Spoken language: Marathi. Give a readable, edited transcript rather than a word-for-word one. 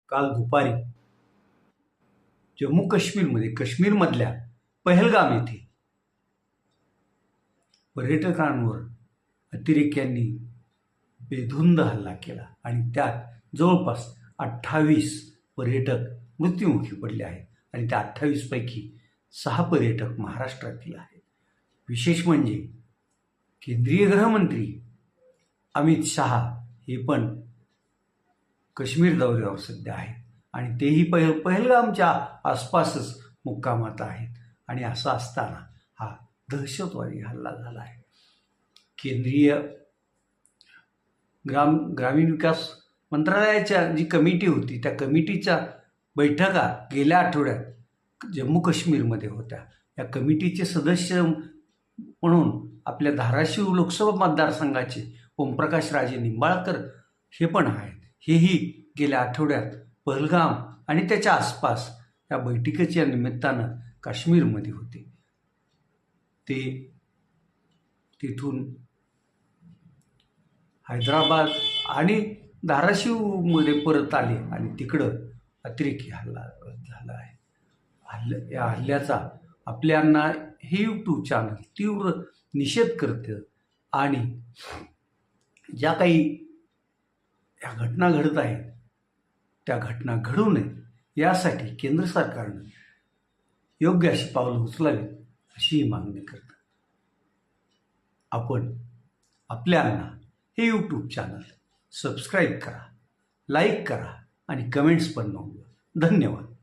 काल दुपारी जम्मू काश्मीरमध्ये काश्मीरमधल्या पहलगाम येथे पर्यटकांवर अतिरेक्यांनी बेधुंद हल्ला केला आणि त्यात जवळपास 28 पर्यटक मृत्युमुखी पडले आहेत आणि त्या 28 पैकी 6 पर्यटक महाराष्ट्रातील आहेत. विशेष म्हणजे केंद्रीय गृहमंत्री अमित शहा हे पण काश्मीर दौऱ्यावर सध्या आहेत आणि तेही पहलगामच्या आसपासच मुक्कामात आहेत आणि असं असताना हा दहशतवादी हल्ला झाला आहे. केंद्रीय ग्रामीण विकास मंत्रालयाच्या जी कमिटी होती त्या कमिटीच्या बैठका गेल्या आठवड्यात जम्मू काश्मीरमध्ये होत्या. या कमिटीचे सदस्य म्हणून आपल्या धाराशिव लोकसभा मतदारसंघाचे ओमप्रकाश राजे निंबाळकर हे पण आहेत. हेही गेल्या आठवड्यात पहलगाम आणि त्याच्या आसपास या बैठकीच्या निमित्तानं काश्मीरमध्ये होते. ते तिथून हैदराबाद आणि धाराशिवमध्ये परत आले आणि तिकडं अतिरेकी हल्ला झाला आहे. या हल्ल्याचा आपल्यांना हे यूट्यूब चॅनल तीव्र निषेध करतं आणि ज्या काही या घटना घडत आहेत त्या घटना घडू नये यासाठी केंद्र सरकारनं योग्य अशी पावलं उचलावीत अशी मागणी करतात. आपण आपल्यांना हे यूट्यूब चॅनल सबस्क्राईब करा, लाईक करा आणि कमेंट्स पण नोंदवा. धन्यवाद.